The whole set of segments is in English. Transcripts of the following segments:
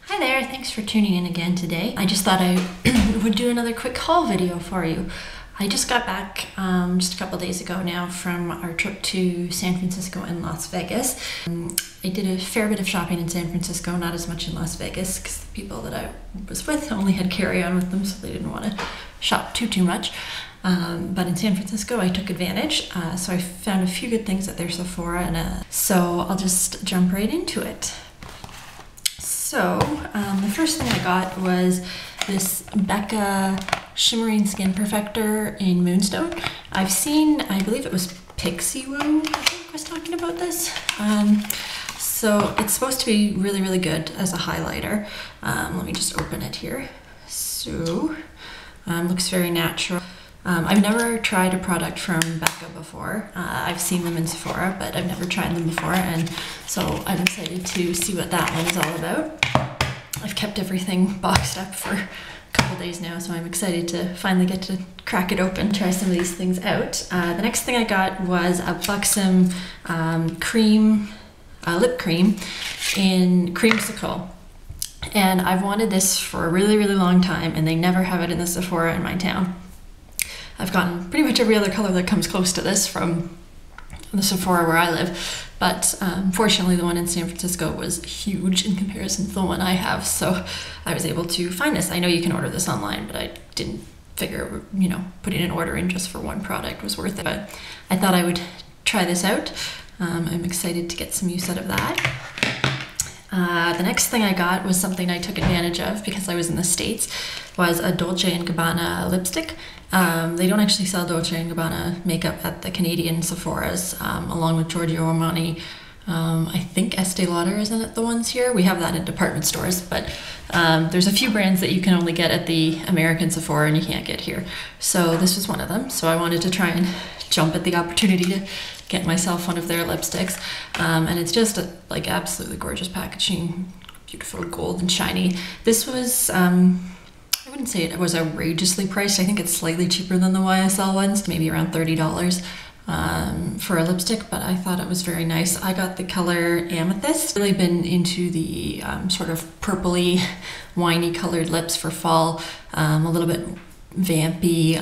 Hi there, thanks for tuning in again today. I just thought I would do another quick haul video for you. I just got back just a couple days ago now from our trip to San Francisco and Las Vegas. I did a fair bit of shopping in San Francisco, not as much in Las Vegas because the people that I was with only had carry-on with them, so they didn't want to shop too much. But in San Francisco, I took advantage, so I found a few good things at their Sephora, and so I'll just jump right into it. So the first thing I got was this Becca Shimmering Skin Perfector in Moonstone. I've seen, I believe it was Pixie Woo, I think was talking about this. So it's supposed to be really, really good as a highlighter. Let me just open it here. So, looks very natural. I've never tried a product from Becca before. I've seen them in Sephora, but I've never tried them before, and so I'm excited to see what that one is all about. I've kept everything boxed up for a couple days now, so I'm excited to finally get to crack it open, try some of these things out. The next thing I got was a Buxom lip cream in creamsicle. And I've wanted this for a really, really long time, and they never have it in the Sephora in my town. I've gotten pretty much every other color that comes close to this from the Sephora where I live, but fortunately the one in San Francisco was huge in comparison to the one I have, so I was able to find this. I know you can order this online, but I didn't figure, putting an order in just for one product was worth it, but I thought I would try this out. I'm excited to get some use out of that. The next thing I got was something I took advantage of because I was in the States, was a Dolce & Gabbana lipstick. They don't actually sell Dolce & Gabbana makeup at the Canadian Sephoras, along with Giorgio Armani. I think Estee Lauder isn't at the ones here. We have that in department stores, but there's a few brands that you can only get at the American Sephora and you can't get here. So this was one of them. So I wanted to try and jump at the opportunity to get myself one of their lipsticks. And it's just like absolutely gorgeous packaging, beautiful gold and shiny. This was, I wouldn't say it was outrageously priced. I think it's slightly cheaper than the YSL ones, maybe around $30 for a lipstick, but I thought it was very nice. I got the color Amethyst. Really been into the sort of purpley, winey colored lips for fall, a little bit vampy.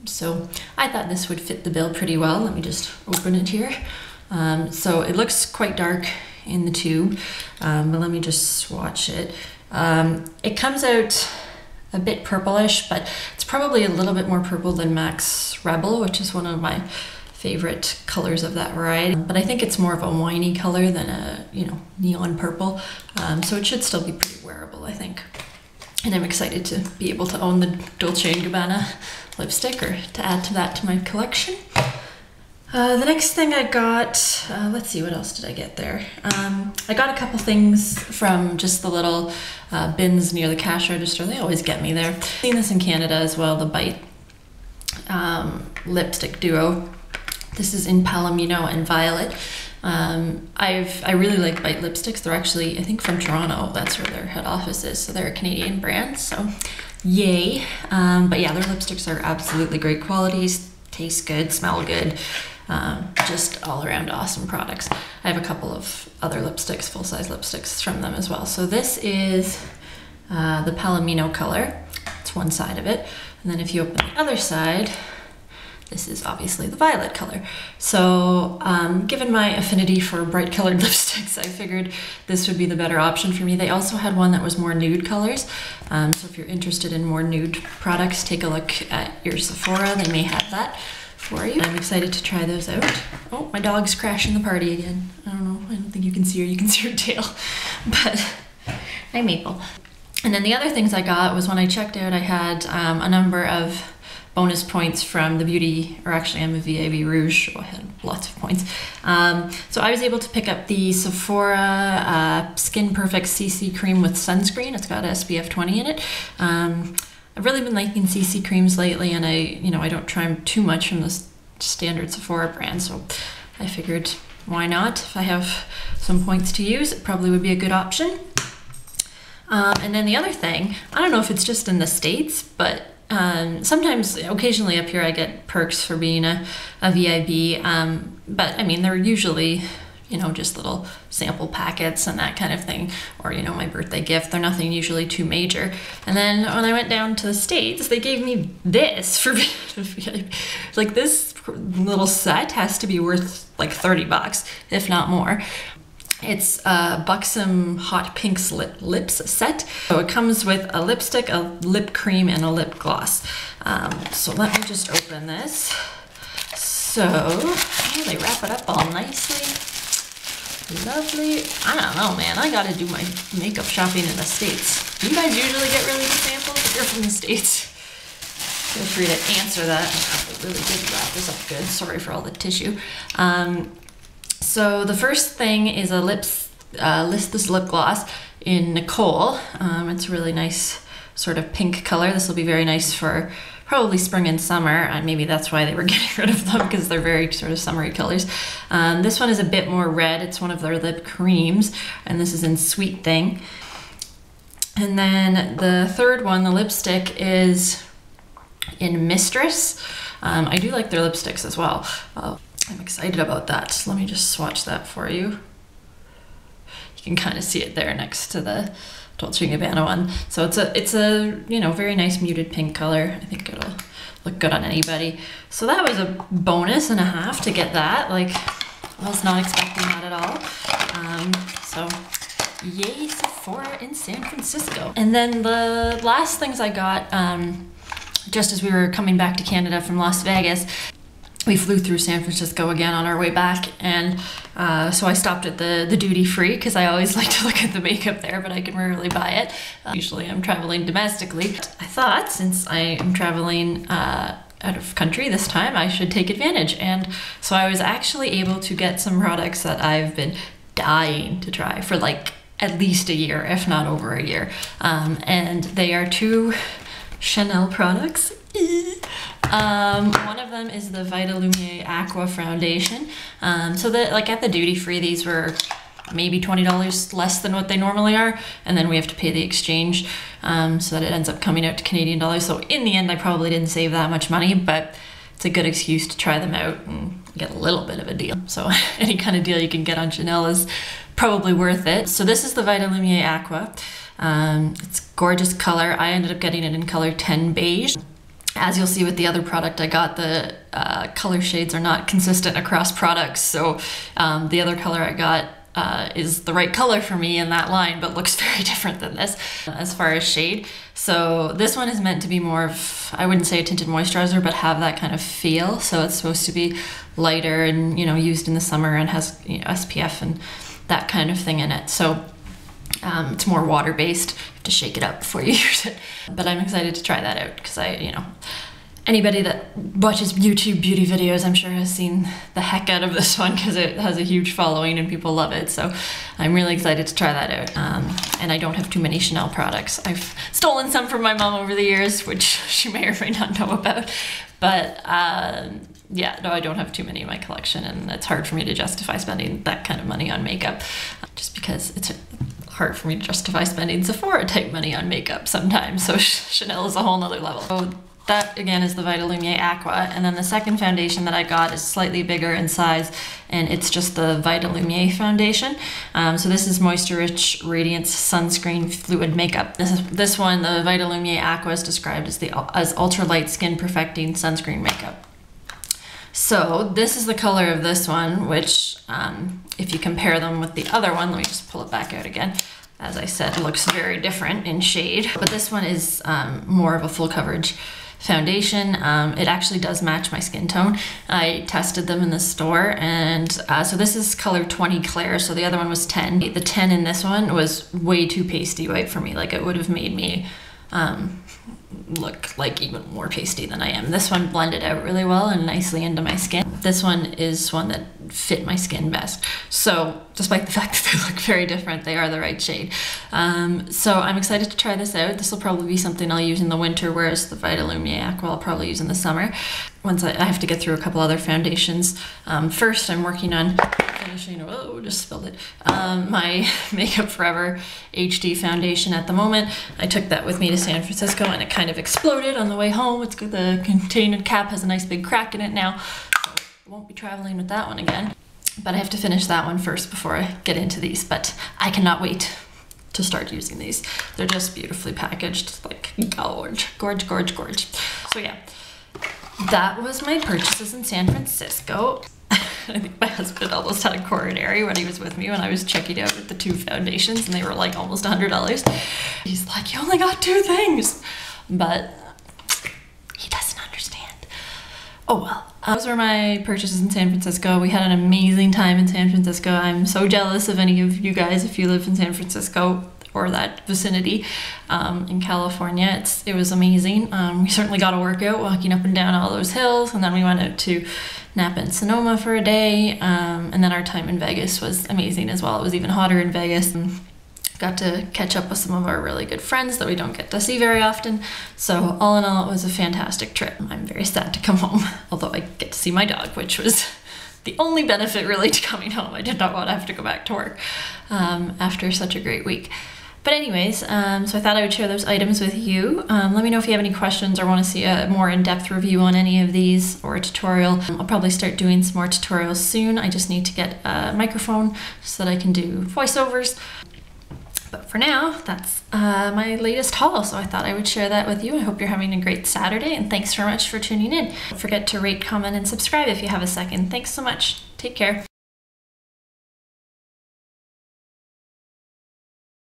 So I thought this would fit the bill pretty well. Let me just open it here. So it looks quite dark in the tube, but let me just swatch it. It comes out a bit purplish, but it's probably a little bit more purple than Max Rebel, which is one of my favorite colors of that variety. But I think it's more of a winey color than a, neon purple. So it should still be pretty wearable, I think. And I'm excited to be able to own the Dolce & Gabbana lipstick, or to add to that to my collection. The next thing I got, let's see, what else did I get there? I got a couple things from just the little bins near the cash register. They always get me there. I've seen this in Canada as well, the Bite lipstick duo. This is in Palomino and Violet. I really like Bite lipsticks. They're actually, I think, from Toronto. That's where their head office is, so they're a Canadian brand, so yay. But yeah, their lipsticks are absolutely great qualities, taste good, smell good. Just all around awesome products. I have a couple of other lipsticks, full-size lipsticks from them as well. So this is the Palomino color. It's one side of it. And then if you open the other side, this is obviously the Violet color. So given my affinity for bright colored lipsticks, I figured this would be the better option for me. They also had one that was more nude colors. So if you're interested in more nude products, take a look at your Sephora. They may have that for you. I'm excited to try those out. Oh, my dog's crashing the party again. I don't know, I don't think you can see her. You can see her tail, but hi Maple. And then the other things I got was when I checked out, I had a number of bonus points from the beauty, or actually I'm a VIB Rouge, so I had lots of points. So I was able to pick up the Sephora Skin Perfect CC cream with sunscreen. It's got SPF 20 in it. I've really been liking CC creams lately, and I don't try too much from the standard Sephora brand, so I figured why not? If I have some points to use, it probably would be a good option. And then the other thing, I don't know if it's just in the States, but sometimes, occasionally up here I get perks for being a VIB, but I mean, they're usually you know, just little sample packets and that kind of thing, or, you know, my birthday gift. They're nothing usually too major. And then when I went down to the States, they gave me this for, like, this little set has to be worth like 30 bucks, if not more. It's a Buxom Hot Pinks lips set. So it comes with a lipstick, a lip cream, and a lip gloss. So let me just open this. So, oh, they wrap it up all nicely. Lovely. I don't know, man. I gotta do my makeup shopping in the States. Do you guys usually get really good samples if you're from the States? Feel free to answer that. I really did wrap this up good. Sorry for all the tissue. So the first thing is a this lip gloss in Nicole. It's a really nice sort of pink color. This will be very nice for probably spring and summer, and maybe that's why they were getting rid of them, because they're very sort of summery colors. This one is a bit more red. It's one of their lip creams, and this is in Sweet Thing. And then the third one, the lipstick, is in Mistress. I do like their lipsticks as well. I'm excited about that. Let me just swatch that for you. You can kind of see it there next to the Dolce & Gabbana one. So it's a you know, very nice muted pink color. I think it'll look good on anybody. So that was a bonus and a half to get that. Like, I was not expecting that at all. So yay, Sephora in San Francisco. And then the last things I got, just as we were coming back to Canada from Las Vegas, we flew through San Francisco again on our way back, and so I stopped at the duty free, because I always like to look at the makeup there, but I can rarely buy it. Usually I'm traveling domestically. I thought, since I am traveling out of country this time, I should take advantage, and so I was actually able to get some products that I've been dying to try for like at least a year, if not over a year, and they are 2 Chanel products. One of them is the Vitalumiere Aqua Foundation. So that, like, at the duty free, these were maybe $20 less than what they normally are, and then we have to pay the exchange, so that it ends up coming out to Canadian dollars. So in the end, I probably didn't save that much money, but it's a good excuse to try them out and get a little bit of a deal. So any kind of deal you can get on Chanel is probably worth it. So this is the Vitalumiere Aqua. It's gorgeous color. I ended up getting it in color 10 beige. As you'll see with the other product I got, the color shades are not consistent across products, so the other color I got is the right color for me in that line, but looks very different than this as far as shade. So this one is meant to be more of, I wouldn't say a tinted moisturizer, but have that kind of feel. So it's supposed to be lighter and, you know, used in the summer, and has, you know, SPF and that kind of thing in it. So it's more water-based. You have to shake it up before you use it. But I'm excited to try that out, because you know, anybody that watches YouTube beauty videos, I'm sure, has seen the heck out of this one, because it has a huge following and people love it. So I'm really excited to try that out. And I don't have too many Chanel products. I've stolen some from my mom over the years, which she may or may not know about. But yeah, no, I don't have too many in my collection, and it's hard for me to justify spending that kind of money on makeup, just because it's hard for me to justify spending Sephora type money on makeup sometimes. So Chanel is a whole nother level. So that again is the Vitalumiere Aqua, and then the second foundation that I got is slightly bigger in size, and it's just the Vitalumiere foundation. So this is Moisture Rich Radiance Sunscreen Fluid Makeup. This one, the Vitalumiere Aqua, is described as ultralight skin perfecting sunscreen makeup. So this is the color of this one, which if you compare them with the other one, let me just pull it back out again. As I said, looks very different in shade, but this one is more of a full coverage foundation. It actually does match my skin tone. I tested them in the store, and so this is color 20 Clair, so the other one was 10. The 10 in this one was way too pasty white for me. Like, it would have made me look like even more pasty than I am. This one blended out really well and nicely into my skin. This one is one that fit my skin best. So despite the fact that they look very different, they are the right shade. So I'm excited to try this out. This will probably be something I'll use in the winter, whereas the Vitalumiere Aqua I'll probably use in the summer. Once I have to get through a couple other foundations. First, I'm working on finishing, oh, just spilled it, my Makeup Forever HD foundation at the moment. I took that with me to San Francisco, and it kind of exploded on the way home. It's good, the container cap has a nice big crack in it now, so I won't be traveling with that one again. but I have to finish that one first before I get into these. But I cannot wait to start using these. They're just beautifully packaged, like gorge, gorge, gorge, gorge. So yeah, that was my purchases in San Francisco. I think my husband almost had a coronary when he was with me when I was checking out with the 2 foundations, and they were like almost $100. He's like, you only got 2 things, but he doesn't understand. Oh well. Those were my purchases in San Francisco. We had an amazing time in San Francisco. I'm so jealous of any of you guys if you live in San Francisco or that vicinity in California. It was amazing. We certainly got a workout walking up and down all those hills, and then we went out to Napa and Sonoma for a day, and then our time in Vegas was amazing as well. It was even hotter in Vegas. Got to catch up with some of our really good friends that we don't get to see very often. So all in all, it was a fantastic trip. I'm very sad to come home, although I get to see my dog, which was the only benefit really to coming home. I did not want to have to go back to work after such a great week. But anyways, so I thought I would share those items with you. Let me know if you have any questions or want to see a more in-depth review on any of these or a tutorial. I'll probably start doing some more tutorials soon. I just need to get a microphone so that I can do voiceovers. But for now, that's my latest haul, so I thought I would share that with you. I hope you're having a great Saturday, and thanks very much for tuning in. Don't forget to rate, comment, and subscribe if you have a second. Thanks so much. Take care.